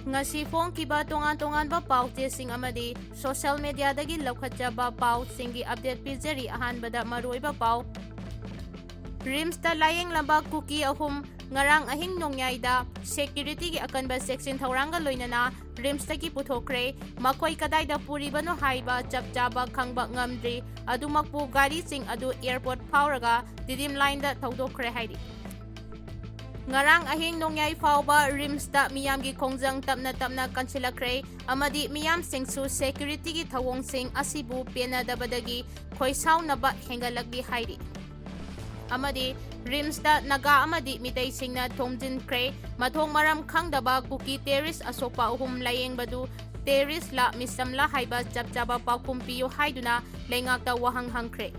Ngasi fongkiba tongan-tonganba pautesing amadi social media dagi laukhatjaba pau singi update pizeri ahanbada maruiba pau. Rimsta layeng lamba Kuki ahum ngarang ahing nongyaida security gi akanba section thauranga loinana Rimsta ki Puthokkhre makoi kadaida puribano haiba chapchaba khangba ngamdri adumakpu gari sing adu airport phauraga didim line da Takkthokkhre haidi. Ngarang ahing nongyai fauba Rimsta miyamgi kongjang tapna kansilakre amadi miyam singsu security gi thawong sing asibu penadabadagi khoisau naba hengalagbi haidi. Amadi Rimsta Naga amadi Metei singna thomjinkhre mathong maram khangdaba Kuki terrorist asopa uhum layeng badu terrorist la misamla haiba chapchaba pakumpiyo haiduna lengakta wahang hangkhre.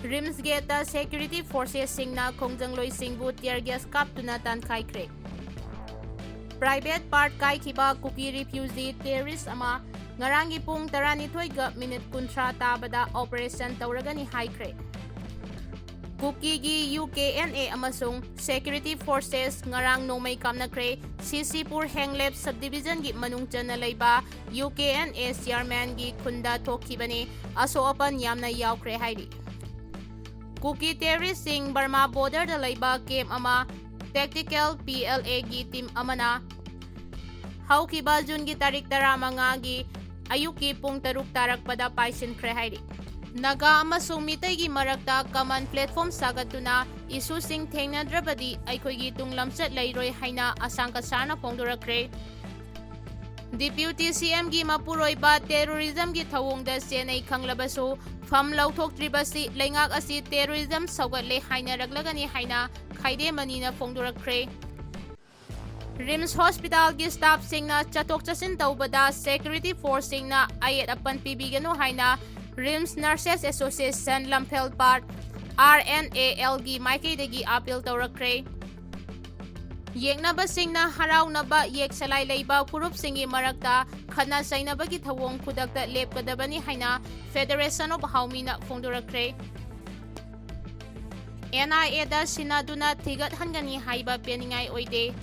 Rims Geta Security Forces singna Kongjangloy singbu tear gas kaptuna tankhaikhre. Private part kaikhiba Kuki refugee terrorist ama ngarangi pung 12 minute kuntra tabada operation tawragani haikhre. Kuki gi UKNA amasung Security Forces ngarang Nongmei Kapnaba Pao Sisipur Henglep Subdivision gi manung chana leiba UKNA chairman gi khunda thokhibani aso apan yamna yaukre haidi. Kuki terrorist sing Barma border da leiba camp ama tactical PLA gi team amana haukiba June gi tarik 15 gi ayuki pung 3 tarakpada paisinkhre haidi. Naga amasung Metei gi marakta common platform sagatuna isu sing thengnadrabadi aikhoigi tunglamchat leiroi haina asangka sarna phongdorakre. Deputy CM gi mapuroiba terrorism gi thawongda senai khanglabasu fam lauthoktribasi lengak asi terrorism saugatle haina raglagani haina khaide manina phongdorakre. Rims Hospital gi staff singna chatok chasin tawbada security force singna ayet apan pibigano haina Rims Nurses Association Lamphel Part RNAL gi Maikei dagi appeal tawrakre. Yengnaba singna haraunaba yek salai leiba purup singi marakta khana sainaba gi thawong khudakta lepkadabani haina Federation of Haomi na phongdorakre. NIA da sinaduna thigat hangani haiba peningai oide.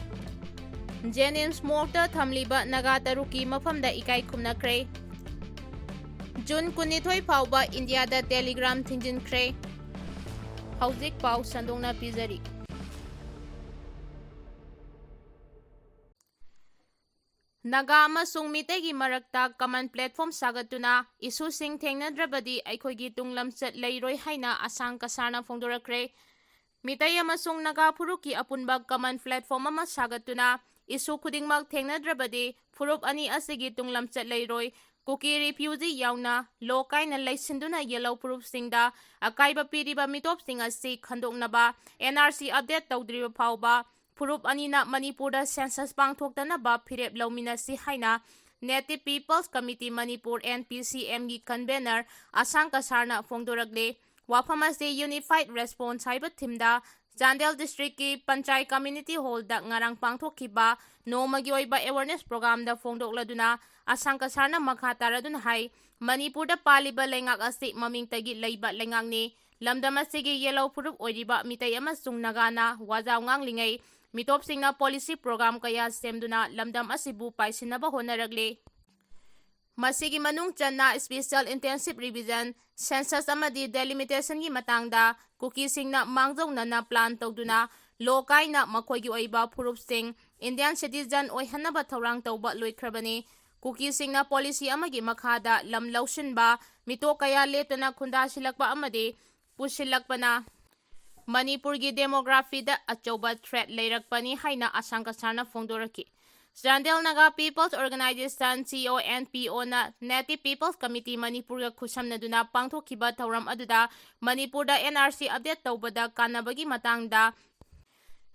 Jennings morta thamliba Naga taruki mafamda ikai khumnakre. June 12 fauba India da telegram thinjinkhre. Hauzik pau sandongna pizari. Naga amasung Metei gi marakta common platform sagatuna isu sing thengnadrabadi aikhoigi tunglamchat leiroi haina asang kasarna phongdorakre. Metei amasung Naga phuruki apunba common platform ama sagatuna isu khudingmak thengnadrabadi phurup ani asigi tunglamchat leiroi. Kuki refugee yauna lokaina laisinduna yellow proof singda akaiba piriba mitop sing asi khandoknaba NRC update tawdriba phauba phurup anina Manipur da census pangthoktanaba phirep lawminasi haina Native Peoples Committee Manipur NPCM gi convener asang kasarna phongdorakle. Wafam ase unified response haiba thimda Chandel district ki Panchai community hall da ngarang pangthokhiba nomagi oiba awareness program da phongdokladuna asang kasarna makha taradun hai Manipur da paliba lengak asi maming tagi leiba lengakni lamdam asigi yellow purup oiriba Metei amasung Nagana wajaw nganglingai mitop singna policy program kaya semduna lamdam asibu paisinaba honaragle. Masigi manung channa special intensive revision census amadi delimitation gi matangda Kuki singna mangjongna na plan tawduna lokaina makhoigi oiba phurup sing Indian citizen oihanaba thorang tawba loikrabani. Kuki singna policy amagi makhada lam laushinba mito kaya letana khunda silakpa amadi pusilakpana Manipur gi demography da achauba threat leirakpani haina asangka sarna phongdoraki. Chandel Naga People's Organization CONPO na Native People's Committee Manipur ga khusamnaduna pangthokhiba thauram aduda Manipur da NRC update tawbada kanabagi matangda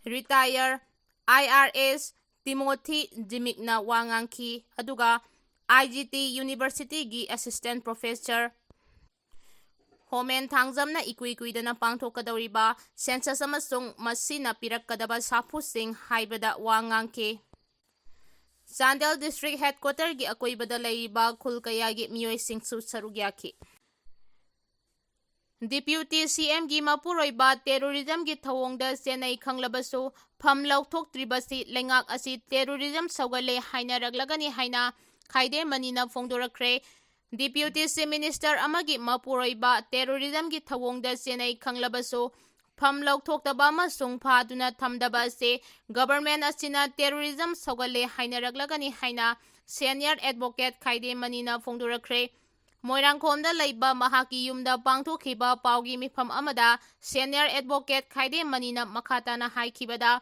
retire IRS Timothy Jimikna wangangki aduga IGT University gi Assistant Professor Homen Thangjamna ikuidana pangthokadawriba census amasung masina pirakkadaba sapusing haibada wangangki. Chandel District Headquarter gi akoibada leiba khulkaya gi miyoi singsu sarugyaki. Deputy CM gi mapuroiba terrorism gi thawongda senai khanglabasu pham lauthoktribasi lengak asi terrorism sawgale hainaraglagani haina khaide manina phongdorakhre. Deputy Chief Minister amagi mapuroiba terrorism gi thawongda senai khanglabasu pham lauthokdaba amasung phaduna thamdaba ase government asina terrorism sawgale hainaraglagani haina senior advocate khaide manina phongdorakhre. Moirangkhomda leiba mahaki yumda pangthokhiba paugi mifam amada senior advocate khaide manina makhatana haikibada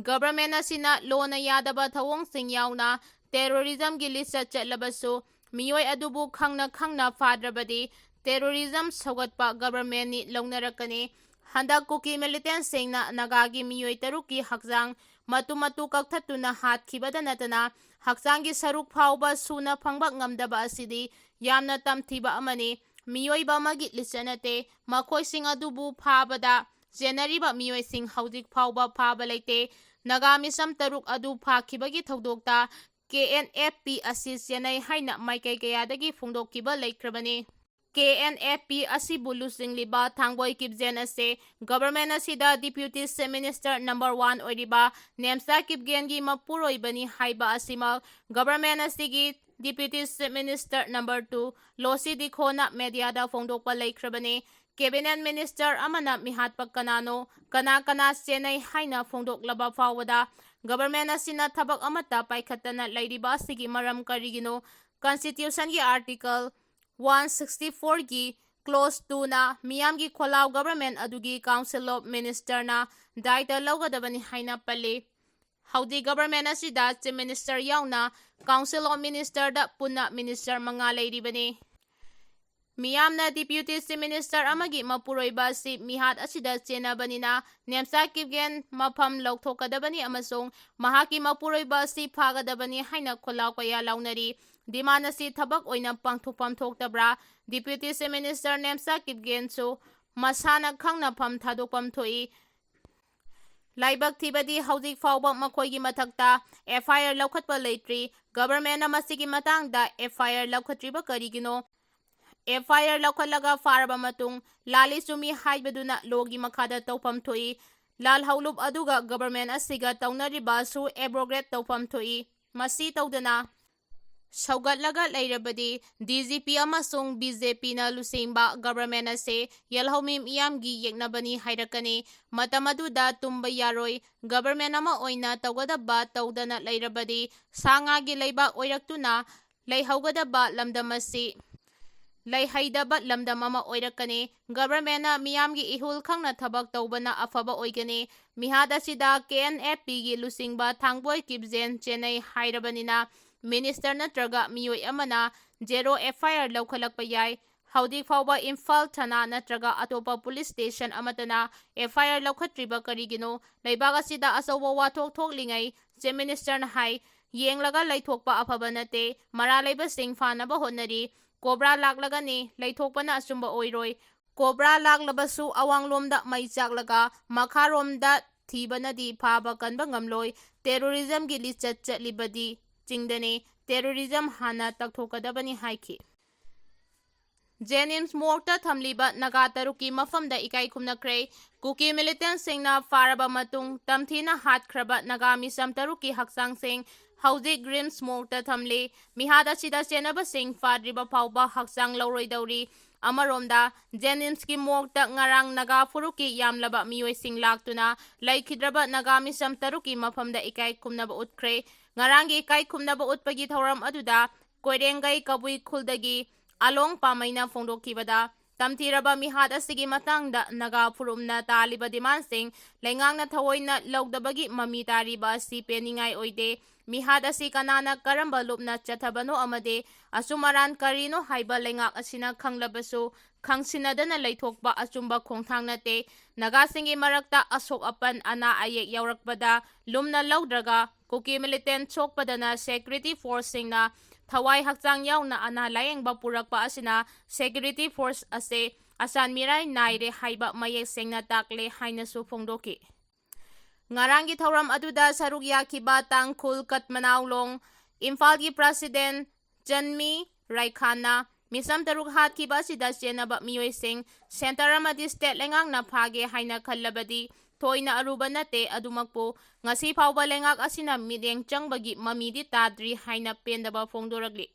government asina lona yadaba thawongsing yauna terrorism gi lista chatlabasu miyoi adubu khangna fadrabadi terrorism sawgatpa government ni longnarakani. Handak Kuki militant singna Naga gi miyoi taruki hakjang matu kakthatuna hatkibada natana hakjanggi saruk phauba suna phangba ngamdaba asidi yamna tamthiba amani miyoiba amagi lisanate makhoising adubu phabada jenariba miyoising haujik phauba phaba leite Naga misam taruk adu phakibagi thodokta KNFP asi senai haina maikai kayadagi phongdokkiba leikrabani. KNFP asi bulusing liba thangboy kibjen ase government asida deputy chief minister number 1 oiriba nemsa kibgen gi mapuroibani haiba asima government asigi deputy chief minister number 2 losi dikhona media da phongdokpa leikrabani. Cabinet minister amana mihatpa kanano kana senai haina phongdoklaba fawada government asina thabak amata paikhatana leiriba asigi maram karigino constitution gi article 164 gi clause 2 na miyam gi kholau government adugi council of minister na daita laugadabani haina pale. Haudi government asida chief minister yauna council of minister da punna minister manga leiribani. Miyamna deputy chief minister amagi mapuroiba si mihat asida chenabanina nemsa kibgen mafam lauthokadabani amasung mahaki mapuroiba si phagadabani haina kholau kaya launari. Dimana si thabak oina pangthokpam thoktabra deputy chief minister nemsa kibgen su masana khangna pham thadokpam thoi laibak thibadi haujik fawba makhoigi mathakta FIR laukhatpa leitri government amasigi matangda FIR laukhatriba karigino FIR laukhatlaga faraba matung lali sumi haibaduna logi makhada tawpam thoi lal haulub aduga government asiga tawnariba su abrogate tawpam thoi masi tawdana Saugatlaga leirabadi DGP amasung BJP na lusingba government ase yalhaumi miyamgi yeknabani hairakani matamaduda tumba yaroi government ama oina tawgadaba tawdana leirabadi sangagi leiba oiraktuna leihaugadaba lamdamasi leihaidaba lamdam ama oirakani government na miyamgi ihul khangna thabak tawbana afaba oigani mihada sida KNFP gi lusingba thangboy kibjen chennai hairabanina Minister natraga miyoi amana zero FIR laukhalakpa yai haudi fawba Imphal thana natraga atopa police station amatana FIR laukhatriba karigino leibaga sida asobo wathok thoklingai chief minister na hai yenglaga leithokpa afaba nate mara leiba sing fanaba honari cobra laklagani leithokpana asumba oiroi cobra laklabasu awanglomda mai chaklaga makharomda thibanadi phaba kanba ngamloi terrorism gi lichat chatlibadi Chingdane terrorism hana takthokadabani haiki. Jenims morta thamliba Naga taruki mafamda ikai khumnakhre Kuki militant singna faraba matung tamthina hatkraba Naga misam taruki haksang sing hauji grims morta thamli mihada sida chenaba sing fadriba phauba haksang lauroi dauri amaromda Jenims ki morta ngarang Naga furuki yamlaba miyoi sing laktuna laikhidraba Naga misam taruki mafamda ikai khumnaba utkre Ngarangi kai khumnaba utpagi thoram aduda koirengai kabui khuldagi along pamaina phongdokkibada tamthiraba mihat asigi matangda Naga phurumna taliba demand sing lengangna thawoina logdabagi mami tariba asi peningai oide mihat asi kanana karamba lupna chathabano amade asumaran karino haiba lengak asina khanglabasu khangsinadana leithokba achumba khongthang nate Naga singi marakta asok apan ana ayek yaurakbada lumna logdraga Kuki militant chokpadana security force singna thawai hakchang yauna ana layengba purakpa asina security force ase asan mirai naire haiba mayek sengna takle haina su phongdoki ngarangi thoram aduda saruk yakhiba tangkhul katmanaulong Imphal gi president Janmi Raikhana ꯃꯤꯁꯝ 3 ꯍꯥꯠꯈꯤꯕ ꯑꯁꯤꯗ ꯆꯦꯟꯅꯕ ꯃꯤꯑꯣꯏꯁꯤꯡ centre ꯑꯃꯗꯤ state ꯂꯩꯉꯥꯛꯅ ꯐꯥꯒꯦ ꯍꯥꯏꯅ ꯈꯜꯂꯕꯗꯤ ꯊꯣꯏꯅ ꯑꯔꯨꯕ ꯅꯠꯇꯦ, ꯑꯗꯨꯃꯛꯄꯨ ꯉꯁꯤ ꯐꯥꯎꯕ ꯂꯩꯉꯥꯛ ꯑꯁꯤꯅ ꯃꯤꯠꯌꯦꯡ ꯆꯪꯕꯒꯤ ꯃꯃꯤꯗꯤ ꯇꯥꯗ꯭ꯔꯤ ꯍꯥꯏꯅ ꯄꯦꯟꯗꯕ ꯐꯣꯡꯗꯣꯔꯛꯂꯤ꯫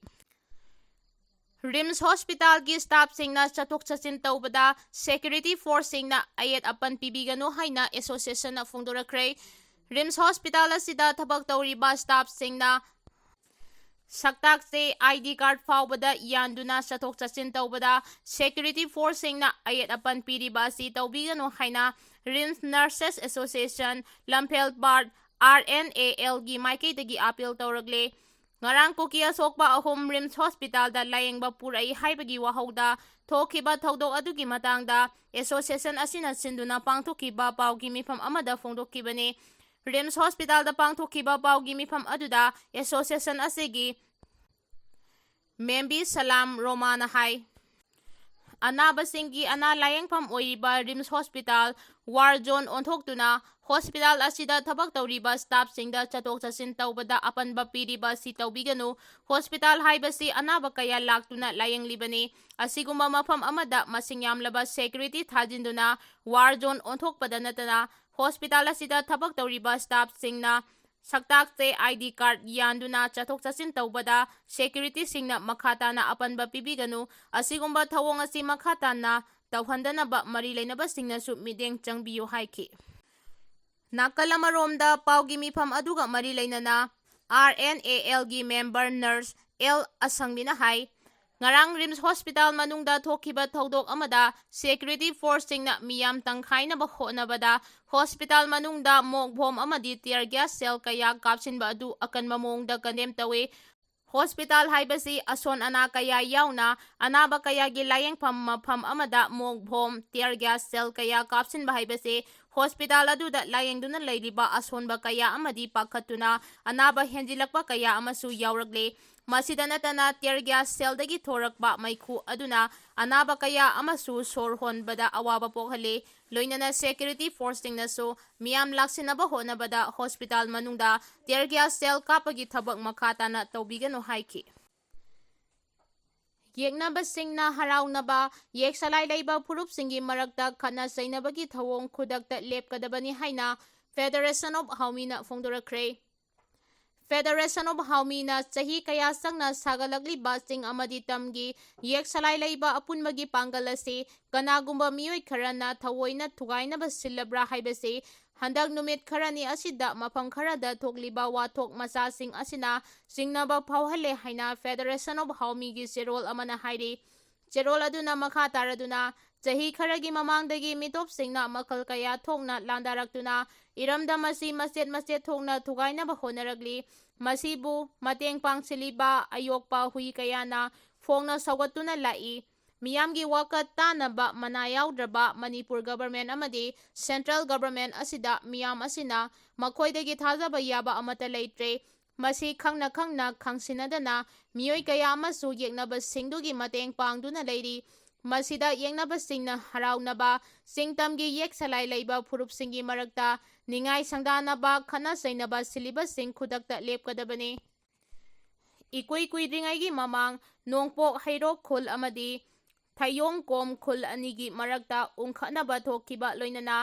ꯔꯤꯝꯁ ꯍꯣꯁꯄꯤꯇꯥꯜꯒꯤ ꯁ꯭ꯇꯥꯐꯁꯤꯡꯅ ꯆꯠꯊꯣꯛ ꯆꯠꯁꯤꯟ ꯇꯧꯕꯗ ꯁꯦꯀ꯭ꯌꯨꯔꯤꯇꯤ ꯐꯣꯔꯁꯁꯤꯡꯅ ꯑꯌꯦꯠ ꯑꯄꯟ ꯄꯤꯕꯤꯒꯅꯨ ꯍꯥꯏꯅ ꯑꯦꯁꯣꯁꯤꯌꯦꯁꯟꯅ ꯐꯣꯡꯗꯣꯔꯛꯈ꯭ꯔꯦ꯫ ꯔꯤꯝꯁ ꯍꯣꯁꯄꯤꯇꯥꯜ ꯑꯁꯤꯗ ꯊꯕꯛ ꯇꯧꯔꯤꯕ ꯁ꯭ꯇꯥꯐꯁꯤꯡꯅ ꯁꯛꯇꯥꯛꯆꯦ ID ꯀꯥꯔꯗ ꯐꯥꯎꯕꯗ ꯌꯥꯟꯗꯨꯅ ꯆꯠꯊꯣꯛ ꯆꯠꯁꯤꯟ ꯇꯧꯕꯗ ꯁꯦꯀ꯭ꯌꯨꯔꯤꯇꯤ ꯐꯣꯔꯁꯁꯤꯡꯅ ꯑꯌꯦꯠ ꯑꯄꯟ ꯄꯤꯔꯤꯕ ꯑꯁꯤ ꯇꯧꯕꯤꯒꯅꯨ ꯍꯥꯏꯅ ꯔꯤꯝꯁ ꯅꯔꯁꯦꯁ ꯑꯦꯁꯣꯁꯤꯌꯦꯁꯟ ꯂꯝꯐꯦꯜ ꯄꯥꯔꯠ RNALꯒꯤ ꯃꯥꯏꯀꯩꯗꯒꯤ ꯑꯥꯄꯤꯜ ꯇꯧꯔꯛꯂꯦ꯫ ꯉꯔꯥꯡ ꯀꯨꯀꯤ ꯑꯁꯣꯛꯄ 3 ꯔꯤꯝꯁ ꯍꯣꯁꯄꯤꯇꯥꯜꯗ ꯂꯥꯌꯦꯡꯕ ꯄꯨꯔꯛꯏ ꯍꯥꯏꯕꯒꯤ ꯋꯥꯍꯧꯗ ꯊꯣꯛꯈꯤꯕ ꯊꯧꯗꯣꯛ ꯑꯗꯨꯒꯤ ꯃꯇꯥꯡꯗ ꯑꯦꯁꯣꯁꯤꯌꯦꯁꯟ ꯑꯁꯤꯅ ꯁꯤꯟꯗꯨꯅ ꯄꯥꯡꯊꯣꯛꯈꯤꯕ ꯄꯥꯎꯒꯤ ꯃꯤꯐꯝ ꯑꯃꯗ ꯐꯣꯡꯗꯣꯛꯈꯤꯕꯅꯤ꯫ ꯔꯤꯝꯁ ꯍꯣꯁꯄꯤꯇꯥꯜꯗ ꯄꯥꯡꯊꯣꯛꯈꯤꯕ ꯄꯥꯎꯒꯤ ꯃꯤꯐꯝ ꯑꯗꯨꯗ ꯑꯦꯁꯣꯁꯤꯌꯦꯁꯟ ꯑꯁꯤꯒꯤ ꯃꯦꯝꯕꯤ ꯁꯂꯥꯝ ꯔꯣꯃꯥꯅ ꯍꯥꯏ ꯑꯅꯥꯕꯁꯤꯡꯒꯤ ꯑꯅꯥ ꯂꯥꯌꯦꯡꯐꯝ ꯑꯣꯏꯔꯤꯕ ꯔꯤꯝꯁ ꯍꯣꯁꯄꯤꯇꯥꯜ ꯋꯥꯔ ꯖꯣꯟ ꯑꯣꯟꯊꯣꯛꯇꯨꯅ ꯍꯣꯁꯄꯤꯇꯥꯜ ꯑꯁꯤꯗ ꯊꯕꯛ ꯇꯧꯔꯤꯕ ꯁ꯭ꯇꯥꯐꯁꯤꯡꯗ ꯆꯠꯊꯣꯛ ꯆꯠꯁꯤꯟ ꯇꯧꯕꯗ ꯑꯄꯟꯕ ꯄꯤꯔꯤꯕ ꯑꯁꯤ ꯇꯧꯕꯤꯒꯅꯨ꯫ ꯍꯣꯁꯄꯤꯇꯥꯜ ꯍꯥꯏꯕꯁꯤ ꯑꯅꯥꯕ ꯀꯌꯥ ꯂꯥꯛꯇꯨꯅ ꯂꯥꯌꯦꯡꯂꯤꯕꯅꯤ꯫ ꯑꯁꯤꯒꯨꯝꯕ ꯃꯐꯝ ꯑꯃꯗ ꯃꯁꯤꯡ ꯌꯥꯝꯂꯕ ꯁꯦꯀ꯭ꯌꯨꯔꯤꯇꯤ ꯊꯥꯖꯤꯟꯗꯨꯅ ꯋꯥꯔ ꯖꯣꯟ ꯑꯣꯟꯊꯣꯛꯄꯗ ꯅꯠꯇꯅ ꯍꯣꯁꯄꯤꯇꯥꯜ ꯑꯁꯤꯗ ꯊꯕꯛ ꯇꯧꯔꯤꯕ ꯁ꯭ꯇꯥꯐꯁꯤꯡꯅ ꯁꯛꯇꯥꯛꯆꯦ ID ꯀꯥꯔꯗ ꯌꯥꯟꯗꯨꯅ ꯆꯠꯊꯣꯛ ꯆꯠꯁꯤꯟ ꯇꯧꯕꯗ ꯁꯦꯀ꯭ꯌꯨꯔꯤꯇꯤꯁꯤꯡꯅ ꯃꯈꯥ ꯇꯥꯅ ꯑꯄꯟꯕ ꯄꯤꯕꯤꯒꯅꯨ꯫ ꯑꯁꯤꯒꯨꯝꯕ ꯊꯧꯑꯣꯡ ꯑꯁꯤ ꯃꯈꯥ ꯇꯥꯅ ꯇꯧꯍꯟꯗꯅꯕ ꯃꯔꯤ ꯂꯩꯅꯕꯁꯤꯡꯅꯁꯨ ꯃꯤꯠꯌꯦꯡ ꯆꯪꯕꯤꯌꯨ ꯍꯥꯏꯈꯤ꯫ ꯅꯥꯀꯜ ꯑꯃꯔꯣꯝꯗ ꯄꯥꯎꯒꯤ ꯃꯤꯐꯝ ꯑꯗꯨꯒ ꯃꯔꯤ ꯂꯩꯅꯅ RNALꯒꯤ ꯃꯦꯝꯕꯔ ꯅꯔꯁ ꯑꯦꯜ ꯑꯁꯪꯕꯤꯅ ꯍꯥꯏ ꯉꯔꯥꯡ ꯔꯤꯝꯁ ꯍꯣꯁꯄꯤꯇꯥꯜ ꯃꯅꯨꯡꯗ ꯊꯣꯛꯈꯤꯕ ꯊꯧꯗꯣꯛ ꯑꯃꯗ ꯁꯦꯀ꯭ꯌꯨꯔꯤꯇꯤ ꯐꯣꯔꯁꯁꯤꯡꯅ ꯃꯤꯌꯥꯝ ꯇꯪꯈꯥꯏꯅꯕ ꯍꯣꯠꯅꯕꯗ ꯍꯣꯁꯄꯤꯇꯥꯜ ꯃꯅꯨꯡꯗ ꯃꯣꯛ ꯕꯣꯝ ꯑꯃꯗꯤ ꯇꯤꯌꯔ ꯒ꯭ꯌꯥꯁ ꯁꯦꯜ ꯀꯌꯥ ꯀꯥꯞꯁꯤꯟꯕ ꯑꯗꯨ ꯑꯀꯟꯕ ꯃꯑꯣꯡꯗ ꯀꯟꯗꯦꯝ ꯇꯧꯏ꯫ ꯍꯣꯁꯄꯤꯇꯥꯜ ꯍꯥꯏꯕꯁꯤ ꯑꯁꯣꯟ ꯑꯅꯥ ꯀꯌꯥ ꯌꯥꯎꯅ ꯑꯅꯥꯕ ꯀꯌꯥꯒꯤ ꯂꯥꯌꯦꯡꯐꯝ ꯃꯐꯝ ꯑꯃꯗ ꯃꯣꯛ ꯕꯣꯝ, ꯇꯤꯌꯔ ꯒ꯭ꯌꯥꯁ ꯁꯦꯜ ꯀꯌꯥ ꯀꯥꯞꯁꯤꯟꯕ ꯍꯥꯏꯕꯁꯤ ꯍꯣꯁꯄꯤꯇꯥꯜ ꯑꯗꯨꯗ ꯂꯥꯌꯦꯡꯗꯨꯅ ꯂꯩꯔꯤꯕ ꯑꯁꯣꯟꯕ ꯀꯌꯥ ꯑꯃꯗꯤ ꯄꯥꯈꯠꯇꯨꯅ ꯑꯅꯥꯕ ꯍꯦꯟꯖꯤꯜꯂꯛꯄ ꯀꯌꯥ ꯑꯃꯁꯨ ꯌꯥꯎꯔꯛꯂꯤ꯫ ꯃꯁꯤꯗ ꯅꯠꯇꯅ ꯇꯤꯌꯔ ꯒ꯭ꯌꯥꯁ ꯁꯦꯜꯗꯒꯤ ꯊꯣꯔꯛꯄ ꯃꯩꯈꯨ ꯑꯗꯨꯅ ꯑꯅꯥꯕ ꯀꯌꯥ ꯑꯃꯁꯨ ꯁꯣꯔ ꯍꯣꯟꯕꯗ ꯑꯋꯥꯕ ꯄꯣꯛꯍꯜꯂꯤ꯫ ꯂꯣꯏꯅꯅ ꯁꯦꯀ꯭ꯌꯨꯔꯤꯇꯤ ꯐꯣꯔꯁꯁꯤꯡꯅꯁꯨ ꯃꯤꯌꯥꯝ ꯂꯥꯛꯁꯤꯟꯅꯕ ꯍꯣꯠꯅꯕꯗ ꯍꯣꯁꯄꯤꯇꯥꯜ ꯃꯅꯨꯡꯗ ꯇꯤꯌꯔ ꯒ꯭ꯌꯥꯁ ꯁꯦꯜ ꯀꯥꯞꯄꯒꯤ ꯊꯕꯛ ꯃꯈꯥ ꯇꯥꯅ ꯇꯧꯕꯤꯒꯅꯨ ꯍꯥꯏꯈꯤ꯫ ꯌꯦꯛꯅꯕꯁꯤꯡꯅ ꯍꯔꯥꯎꯅꯕ ꯌꯦꯛ ꯁꯂꯥꯏ ꯂꯩꯕ ꯐꯨꯔꯨꯞꯁꯤꯡꯒꯤ ꯃꯔꯛꯇ ꯈꯠꯅ ꯆꯩꯅꯕꯒꯤ ꯊꯧꯑꯣꯡ ꯈꯨꯗꯛꯇ ꯂꯦꯞꯀꯗꯕꯅꯤ ꯍꯥꯏꯅ ꯐꯦꯗꯔꯦꯁꯟ ꯑꯣꯐ ꯍꯥꯎꯃꯤꯅ ꯐꯣꯡꯗꯣꯔꯛꯈ꯭ꯔꯦ꯫ ꯐꯦꯗꯔꯦꯁꯟ ꯑꯣꯐ ꯍꯥꯎꯃꯤꯅ ꯆꯍꯤ ꯀꯌꯥ ꯆꯪꯅ ꯁꯥꯒꯠꯂꯛꯂꯤꯕ ꯆꯤꯡ ꯑꯃꯗꯤ ꯇꯝꯒꯤ ꯌꯦꯛ ꯁꯂꯥꯏ ꯂꯩꯕ ꯑꯄꯨꯟꯕꯒꯤ ꯄꯥꯡꯒꯜ ꯑꯁꯤ ꯀꯅꯥꯒꯨꯝꯕ ꯃꯤꯑꯣꯏ ꯈꯔꯅ ꯊꯑꯣꯏꯅ ꯊꯨꯒꯥꯏꯅꯕ ꯁꯤꯜꯂꯕ꯭ꯔꯥ ꯍꯥꯏꯕꯁꯤ ꯍꯟꯗꯛ ꯅꯨꯃꯤꯠ ꯈꯔꯅꯤ ꯑꯁꯤꯗ ꯃꯐꯝ ꯈꯔꯗ ꯊꯣꯛꯂꯤꯕ ꯋꯥꯊꯣꯛ ꯃꯆꯥꯁꯤꯡ ꯑꯁꯤꯅ ꯆꯤꯡꯅꯕ ꯐꯥꯎꯍꯜꯂꯦ ꯍꯥꯏꯅ ꯐꯦꯗꯔꯦꯁꯟ ꯑꯣꯐ ꯍꯥꯎꯃꯤꯒꯤ ꯆꯦꯔꯣꯜ ꯑꯃꯅ ꯍꯥꯏꯔꯤ꯫ ꯆꯦꯔꯣꯜ ꯑꯗꯨꯅ ꯃꯈꯥ ꯇꯥꯔꯗꯨꯅ ꯆꯍꯤ ꯈꯔꯒꯤ ꯃꯃꯥꯡꯗꯒꯤ ꯃꯤꯇꯣꯞꯁꯤꯡꯅ ꯃꯈꯜ ꯀꯌꯥ ꯊꯣꯛꯅ ꯂꯥꯟꯗꯥꯔꯛꯇꯨꯅ ꯏꯔꯝꯗꯝ ꯑꯁꯤ ꯃꯆꯦꯠ ꯃꯆꯦꯠ ꯊꯣꯛꯅ ꯊꯨꯒꯥꯏꯅꯕ ꯍꯣꯠꯅꯔꯛꯂꯤ꯫ ꯃꯁꯤꯕꯨ ꯃꯇꯦꯡ ꯄꯥꯡꯁꯤꯜꯂꯤꯕ ꯑꯌꯣꯛꯄ ꯍꯨꯏ ꯀꯌꯥꯅ ꯐꯣꯡꯅ ꯁꯧꯒꯠꯇꯨꯅ ꯂꯥꯛꯏ꯫ ꯃꯤꯌꯥꯝꯒꯤ ꯋꯥꯀꯠ ꯇꯥꯅꯕ ꯃꯅꯥ ꯌꯥꯎꯗ꯭ꯔꯕ ꯃꯅꯤꯄꯨꯔ ꯒꯚꯔꯟꯃꯦꯟꯠ ꯑꯃꯗꯤ ꯁꯦꯟꯇ꯭ꯔꯦꯜ ꯒꯚꯔꯟꯃꯦꯟꯠ ꯑꯁꯤꯗ ꯃꯤꯌꯥꯝ ꯑꯁꯤꯅ ꯃꯈꯣꯏꯗꯒꯤ ꯊꯥꯖꯕ ꯌꯥꯕ ꯑꯃꯠꯇ ꯂꯩꯇ꯭ꯔꯦ꯫ ꯃꯁꯤ ꯈꯪꯅ ꯈꯪꯅ ꯈꯪꯁꯤꯟꯅꯗꯅ ꯃꯤꯑꯣꯏ ꯀꯌꯥ ꯑꯃꯁꯨ ꯌꯦꯛꯅꯕꯁꯤꯡꯗꯨꯒꯤ ꯃꯇꯦꯡ ꯄꯥꯡꯗꯨꯅ ꯂꯩꯔꯤ꯫ ꯃꯁꯤꯗ ꯌꯦꯛꯅꯕꯁꯤꯡꯅ ꯍꯔꯥꯎꯅꯕ ꯆꯤꯡꯇꯝꯒꯤ ꯌꯦꯛ ꯁꯂꯥꯏ ꯂꯩꯕ ꯐꯨꯔꯨꯞꯁꯤꯡꯒꯤ ꯃꯔꯛꯇ ꯅꯤꯡꯉꯥꯏ ꯁꯪꯗꯥꯅꯕ ꯈꯠꯅ ꯆꯩꯅꯕ ꯁꯤꯜꯂꯤꯕꯁꯤꯡ ꯈꯨꯗꯛꯇ ꯂꯦꯞꯀꯗꯕꯅꯤ꯫ ꯏꯀꯨꯏ ꯀꯨꯏꯗ꯭ꯔꯤꯉꯩꯒꯤ ꯃꯃꯥꯡ ꯅꯣꯡꯄꯣꯛ ꯍꯩꯔꯣꯛ ꯈꯨꯜ ꯑꯃꯗꯤ ꯊꯌꯣꯡꯀꯣꯝ ꯈꯨꯜ ꯑꯅꯤꯒꯤ ꯃꯔꯛꯇ ꯎꯪꯈꯠꯅꯕ ꯊꯣꯛꯈꯤꯕ ꯂꯣꯏꯅꯅ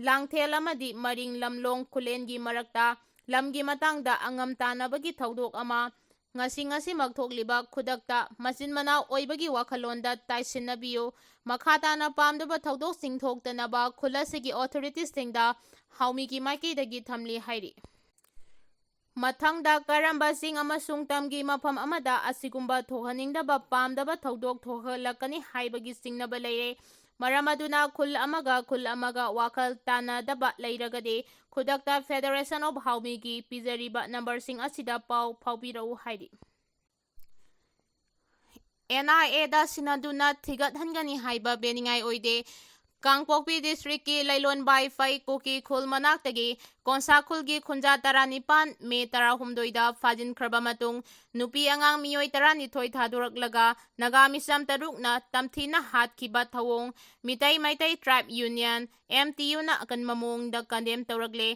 ꯂꯥꯡꯊꯦꯜ ꯑꯃꯗꯤ ꯃꯔꯤꯡ ꯂꯝꯂꯣꯡ ꯈꯨꯜꯂꯦꯟꯒꯤ ꯃꯔꯛꯇ ꯂꯝꯒꯤ ꯃꯇꯥꯡꯗ ꯑꯉꯝ ꯇꯥꯟꯅꯕꯒꯤ ꯊꯧꯗꯣꯛ ꯑꯃ ꯉꯁꯤꯃꯛ ꯊꯣꯛꯂꯤꯕ ꯈꯨꯗꯛꯇ ꯃꯆꯤꯟ ꯃꯅꯥꯎ ꯑꯣꯏꯕꯒꯤ ꯋꯥꯈꯜꯂꯣꯟꯗ ꯇꯥꯏꯁꯤꯟꯅꯕꯤꯌꯨ꯫ ꯃꯈꯥ ꯇꯥꯅ ꯄꯥꯝꯗꯕ ꯊꯧꯗꯣꯛꯁꯤꯡ ꯊꯣꯛꯇꯅꯕ ꯈꯨꯜ ꯑꯁꯤꯒꯤ ꯑꯣꯊꯣꯔꯤꯇꯤꯁꯤꯡꯗ ꯍꯥꯎꯃꯤꯒꯤ ꯃꯥꯏꯀꯩꯗꯒꯤ ꯊꯝꯂꯤ ꯍꯥꯏꯔꯤ꯫ ꯃꯊꯪꯗ ꯀꯔꯝꯕ ꯆꯤꯡ ꯑꯃꯁꯨꯡ ꯇꯝꯒꯤ ꯃꯐꯝ ꯑꯃꯗ ꯑꯁꯤꯒꯨꯝꯕ ꯊꯣꯛꯍꯟꯅꯤꯡꯗꯕ ꯄꯥꯝꯗꯕ ꯊꯧꯗꯣꯛ ꯊꯣꯛꯍꯜꯂꯛꯀꯅꯤ ꯍꯥꯏꯕꯒꯤ ꯆꯤꯡꯅꯕ ꯂꯩꯔꯦ꯫ ꯃꯔꯝ ꯑꯗꯨꯅ ꯈꯨꯜ ꯑꯃꯒ ꯋꯥꯈꯜ ꯇꯥꯟꯅꯗꯕ ꯂꯩꯔꯒꯗꯤ ꯈꯨꯗꯛꯇ ꯐꯦꯗꯔꯦꯁꯟ ꯑꯣꯐ ꯍꯥꯎꯃꯤꯒꯤ ꯄꯤꯖꯔꯤꯕ ꯅꯝꯕꯔꯁꯤꯡ ꯑꯁꯤꯗ ꯄꯥꯎ ꯐꯥꯎꯕꯤꯔꯛꯎ ꯍꯥꯏꯔꯤ꯫ NIAꯗ ꯁꯤꯟꯅꯗꯨꯅ ꯊꯤꯒꯠꯍꯟꯒꯅꯤ ꯍꯥꯏꯕ ꯕꯦꯅꯤꯉꯥꯏ ꯑꯣꯏꯗꯦ꯫ ꯀꯥꯡꯄꯣꯛꯄꯤ ꯗꯤꯁꯇ꯭ꯔꯤꯛꯀꯤ ꯂꯩꯂꯣꯟ ꯕꯥꯏꯐꯩ ꯀꯨꯀꯤ ꯈꯨꯜ ꯃꯅꯥꯛꯇꯒꯤ ꯀꯣꯟꯁꯥ ꯈꯨꯜꯒꯤ ꯈꯨꯟꯖꯥ 19 ꯃꯦ 18ꯗ ꯐꯥꯖꯤꯟꯈ꯭ꯔꯕ ꯃꯇꯨꯡ ꯅꯨꯄꯤ ꯑꯉꯥꯡ ꯃꯤꯑꯣꯏ 12 ꯊꯥꯗꯣꯔꯛꯂꯒ ꯅꯥꯒꯥ ꯃꯤꯆꯝ 3ꯅ ꯇꯝꯊꯤꯅ ꯍꯥꯠꯈꯤꯕ ꯊꯧꯑꯣꯡ ꯃꯤꯇꯩ ꯃꯩꯇꯩ ꯇ꯭ꯔꯥꯏꯕ ꯌꯨꯅꯤꯌꯟ MTUꯅ ꯑꯀꯟꯕ ꯃꯑꯣꯡꯗ ꯀꯟꯗꯦꯝ ꯇꯧꯔꯛꯂꯦ꯫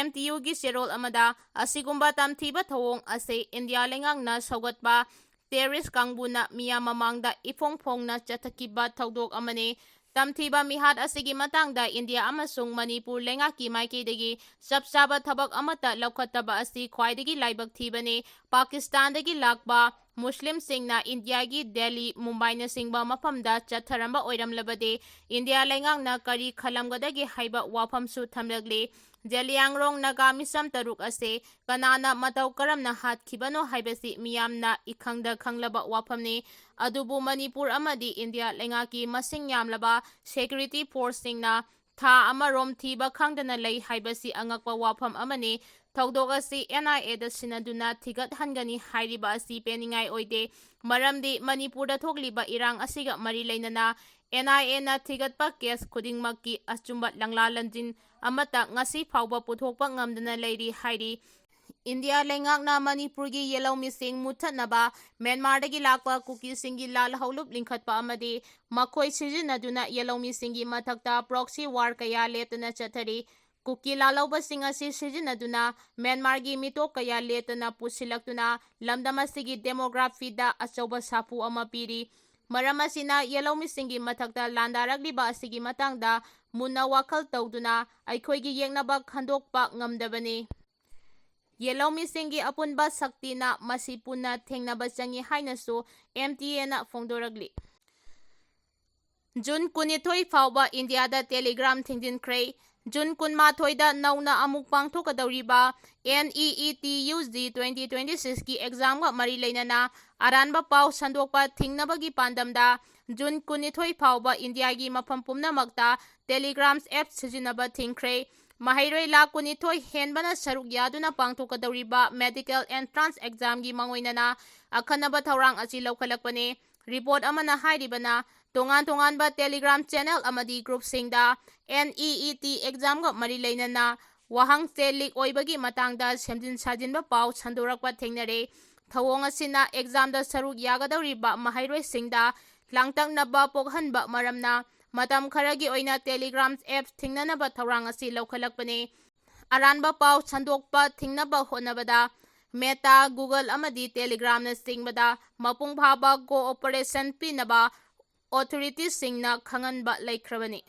MTUꯒꯤ ꯆꯦꯔꯣꯜ ꯑꯃꯗ ꯑꯁꯤꯒꯨꯝꯕ ꯇꯝꯊꯤꯕ ꯊꯧꯑꯣꯡ ꯑꯁꯤ ꯏꯟꯗꯤꯌꯥ ꯂꯩꯉꯥꯛꯅ ꯁꯧꯒꯠꯄ ꯇꯦꯔꯤꯁ ꯀꯥꯡꯕꯨꯅ ꯃꯤꯌꯥꯝ ꯃꯃꯥꯡꯗ ꯏꯐꯣꯡ ꯐꯣꯡꯅ ꯆꯠꯊꯈꯤꯕ ꯊꯧꯗꯣꯛ ꯑꯃꯅꯤ꯫ ꯇꯝꯊꯤꯕ ꯃꯤꯍꯥꯠ ꯑꯁꯤꯒꯤ ꯃꯇꯥꯡꯗ ꯏꯟꯗꯤꯌꯥ ꯑꯃꯁꯨꯡ ꯃꯅꯤꯄꯨꯔ ꯂꯩꯉꯥꯛꯀꯤ ꯃꯥꯏꯀꯩꯗꯒꯤ ꯆꯞ ꯆꯥꯕ ꯊꯕꯛ ꯑꯃꯠꯇ ꯂꯧꯈꯠꯇꯕ ꯑꯁꯤ ꯈ꯭ꯋꯥꯏꯗꯒꯤ ꯂꯥꯏꯕꯛ ꯊꯤꯕꯅꯤ꯫ ꯄꯥꯀꯤꯁꯇꯥꯟꯗꯒꯤ ꯂꯥꯛꯄ ꯃꯨꯁꯂꯤꯝꯁꯤꯡꯅ ꯏꯟꯗꯤꯌꯥꯒꯤ ꯗꯦꯜꯂꯤ, ꯃꯨꯝꯕꯥꯏꯅꯆꯤꯡꯕ ꯃꯐꯝꯗ ꯆꯠꯊꯔꯝꯕ ꯑꯣꯏꯔꯝꯂꯕꯗꯤ ꯏꯟꯗꯤꯌꯥ ꯂꯩꯉꯥꯛꯅ ꯀꯔꯤ ꯈꯜꯂꯝꯒꯗꯒꯦ ꯍꯥꯏꯕ ꯋꯥꯐꯝꯁꯨ ꯊꯝꯂꯛꯂꯤ꯫ ꯖꯦꯂꯤꯌꯥꯡꯔꯣꯡ ꯅꯥꯒꯥ ꯃꯤꯆꯝ 6 ꯑꯁꯤ ꯀꯅꯥꯅ ꯃꯇꯧ ꯀꯔꯝꯅ ꯍꯥꯠꯈꯤꯕꯅꯣ ꯍꯥꯏꯕꯁꯤ ꯃꯤꯌꯥꯝꯅ ꯏꯈꯪꯗ ꯈꯪꯂꯕ ꯋꯥꯐꯝꯅꯤ꯫ ꯑꯗꯨꯕꯨ ꯃꯅꯤꯄꯨꯔ ꯑꯃꯗꯤ ꯏꯟꯗꯤꯌꯥ ꯂꯩꯉꯥꯛꯀꯤ ꯃꯁꯤꯡ ꯌꯥꯝꯂꯕ ꯁꯦꯀ꯭ꯌꯨꯔꯤꯇꯤ ꯐꯣꯔꯁꯁꯤꯡꯅ ꯊꯥ ꯑꯃꯔꯣꯝ ꯊꯤꯕ ꯈꯪꯗꯅ ꯂꯩ ꯍꯥꯏꯕꯁꯤ ꯑꯉꯛꯄ ꯋꯥꯐꯝ ꯑꯃꯅꯤ꯫ ꯊꯧꯗꯣꯛ ꯑꯁꯤ NIAꯗ ꯁꯤꯟꯅꯗꯨꯅ ꯊꯤꯒꯠꯍꯟꯒꯅꯤ ꯍꯥꯏꯔꯤꯕ ꯑꯁꯤ ꯄꯦꯟꯅꯤꯡꯉꯥꯏ ꯑꯣꯏꯗꯦ꯫ ꯃꯔꯝꯗꯤ ꯃꯅꯤꯄꯨꯔꯗ ꯊꯣꯛꯂꯤꯕ ꯏꯔꯥꯡ ꯑꯁꯤꯒ ꯃꯔꯤ ꯂꯩꯅꯅ NIAꯅ ꯊꯤꯒꯠꯄ ꯀꯦꯁ ꯈꯨꯗꯤꯡꯃꯛꯀꯤ ꯑꯆꯨꯝꯕ ꯂꯝꯂꯥ-ꯂꯟꯖꯤꯟ ꯑꯃꯠꯇ ꯉꯁꯤ ꯐꯥꯎꯕ ꯄꯨꯊꯣꯛꯄ ꯉꯝꯗꯅ ꯂꯩꯔꯤ ꯍꯥꯏꯔꯤ꯫ ꯏꯟꯗꯤꯌꯥ ꯂꯩꯉꯥꯛꯅ ꯃꯅꯤꯄꯨꯔꯒꯤ ꯌꯦꯜꯍꯧꯃꯤꯁꯤꯡ ꯃꯨꯠꯊꯠꯅꯕ ꯃ꯭ꯌꯥꯟꯃꯥꯔꯗꯒꯤ ꯂꯥꯛꯄ ꯀꯨꯀꯤꯁꯤꯡꯒꯤ ꯂꯥꯜꯍꯧꯂꯨꯞ ꯂꯤꯡꯈꯠꯄ ꯑꯃꯗꯤ ꯃꯈꯣꯏ ꯁꯤꯖꯤꯟꯅꯗꯨꯅ ꯌꯦꯜꯍꯧꯃꯤꯁꯤꯡꯒꯤ ꯃꯊꯛꯇ ꯄ꯭ꯔꯣꯛꯁꯤ ꯋꯥꯔ ꯀꯌꯥ ꯂꯦꯞꯇꯅ ꯆꯠꯊꯔꯤ꯫ ꯀꯨꯀꯤ ꯂꯥꯜꯍꯧꯕꯁꯤꯡ ꯑꯁꯤ ꯁꯤꯖꯤꯟꯅꯗꯨꯅ ꯃ꯭ꯌꯥꯟꯃꯥꯔꯒꯤ ꯃꯤꯇꯣꯞ ꯀꯌꯥ ꯂꯦꯞꯇꯅ ꯄꯨꯁꯤꯜꯂꯛꯇꯨꯅ ꯂꯝꯗꯝ ꯑꯁꯤꯒꯤ ꯗꯦꯃꯣꯒ꯭ꯔꯥꯐꯤꯗ ꯑꯆꯧꯕ ꯁꯥꯐꯨ ꯑꯃ ꯄꯤꯔꯤ꯫ ꯃꯔꯝ ꯑꯁꯤꯅ ꯌꯦꯜꯍꯧꯃꯤꯁꯤꯡꯒꯤ ꯃꯊꯛꯇ ꯂꯥꯟꯗꯥꯔꯛꯂꯤꯕ ꯑꯁꯤꯒꯤ ꯃꯇꯥꯡꯗ ꯃꯨꯟꯅ ꯋꯥꯈꯜ ꯇꯧꯗꯨꯅ ꯑꯩꯈꯣꯏꯒꯤ ꯌꯦꯛꯅꯕ ꯈꯟꯗꯣꯛꯄ ꯉꯝꯗꯕꯅꯤ꯫ ꯌꯦꯜꯍꯧꯃꯤꯁꯤꯡꯒꯤ ꯑꯄꯨꯟꯕ ꯁꯛꯇꯤꯅ ꯃꯁꯤ ꯄꯨꯟꯅ ꯊꯦꯡꯅꯕ ꯆꯪꯏ ꯍꯥꯏꯅꯁꯨ MTAꯅ ꯐꯣꯡꯗꯣꯔꯛꯂꯤ꯫ ꯖꯨꯟ 12 ꯐꯥꯎꯕ ꯏꯟꯗꯤꯌꯥꯗ ꯇꯦꯂꯤꯒ꯭ꯔꯥꯝ ꯊꯤꯡꯖꯤꯟꯈ꯭ꯔꯦ꯫ ꯖꯨꯟ 12ꯗ ꯅꯧꯅ ꯑꯃꯨꯛ ꯄꯥꯡꯊꯣꯛꯀꯗꯧꯔꯤꯕ NEET UG 2026ꯒꯤ ꯑꯦꯛꯖꯥꯝꯒ ꯃꯔꯤ ꯂꯩꯅꯅ ꯑꯔꯥꯟꯕ ꯄꯥꯎ ꯁꯟꯗꯣꯛꯄ ꯊꯤꯡꯅꯕꯒꯤ ꯄꯥꯟꯗꯝꯗ ꯖꯨꯟ 12 ꯐꯥꯎꯕ ꯏꯟꯗꯤꯌꯥꯒꯤ ꯃꯐꯝ ꯄꯨꯝꯅꯃꯛꯇ ꯇꯦꯂꯤꯒ꯭ꯔꯥꯝ ꯑꯦꯞ ꯁꯤꯖꯤꯟꯅꯕ ꯊꯤꯡꯈ꯭ꯔꯦ꯫ ꯃꯍꯩꯔꯣꯏ ꯂꯥꯈ 22 ꯍꯦꯟꯕꯅ ꯁꯔꯨꯛ ꯌꯥꯗꯨꯅ ꯄꯥꯡꯊꯣꯛꯀꯗꯧꯔꯤꯕ ꯃꯦꯗꯤꯀꯦꯜ ꯑꯦꯟꯇ꯭ꯔꯥꯟꯁ ꯑꯦꯛꯖꯥꯝꯒꯤ ꯃꯥꯡꯑꯣꯏꯅꯅ ꯑꯈꯟꯅꯕ ꯊꯧꯔꯥꯡ ꯑꯁꯤ ꯂꯧꯈꯠꯂꯛꯄꯅꯤ꯫ ꯔꯤꯄꯣꯔꯠ ꯑꯃꯅ ꯍꯥꯏꯔꯤꯕꯅ ꯇꯣꯉꯥꯟ-ꯇꯣꯉꯥꯟꯕ ꯇꯦꯂꯤꯒ꯭ꯔꯥꯝ ꯆꯦꯅꯦꯜ ꯑꯃꯗꯤ ꯒ꯭ꯔꯨꯞꯁꯤꯡꯗ NEET ꯑꯦꯛꯖꯥꯝꯒ ꯃꯔꯤ ꯂꯩꯅꯅ ꯋꯥꯍꯪ-ꯆꯦ ꯂꯤꯛ ꯑꯣꯏꯕꯒꯤ ꯃꯇꯥꯡꯗ ꯁꯦꯝꯖꯤꯟ ꯁꯥꯖꯤꯟꯕ ꯄꯥꯎ ꯁꯟꯗꯣꯔꯛꯄ ꯊꯦꯡꯅꯔꯦ꯫ ꯊꯧꯑꯣꯡ ꯑꯁꯤꯅ ꯑꯦꯛꯖꯥꯝꯗ ꯁꯔꯨꯛ ꯌꯥꯒꯗꯧꯔꯤꯕ ꯃꯍꯩꯔꯣꯏꯁꯤꯡꯗ ꯂꯥꯡꯇꯛꯅꯕ ꯄꯣꯛꯍꯟꯕ ꯃꯔꯝꯅ ꯃꯇꯝ ꯈꯔꯒꯤ ꯑꯣꯏꯅ ꯇꯦꯂꯤꯒ꯭ꯔꯥꯝ ꯑꯦꯞ ꯊꯤꯡꯅꯅꯕ ꯊꯧꯔꯥꯡ ꯑꯁꯤ ꯂꯧꯈꯠꯂꯛꯄꯅꯤ꯫ ꯑꯔꯥꯟꯕ ꯄꯥꯎ ꯁꯟꯗꯣꯛꯄ ꯊꯤꯡꯅꯕ ꯍꯣꯠꯅꯕꯗ ꯃꯦꯇꯥ, ꯒꯨꯒꯜ ꯑꯃꯗꯤ ꯇꯦꯂꯤꯒ꯭ꯔꯥꯝꯅꯆꯤꯡꯕꯗ ꯃꯄꯨꯡ ꯐꯥꯕ ꯀꯣꯑꯣꯄꯔꯦꯁꯟ ꯄꯤꯅꯕ ꯑꯣꯊꯣꯔꯤꯇꯤꯁꯤꯡꯅ ꯈꯪꯍꯟꯕ ꯂꯩꯈ꯭ꯔꯕꯅꯤ꯫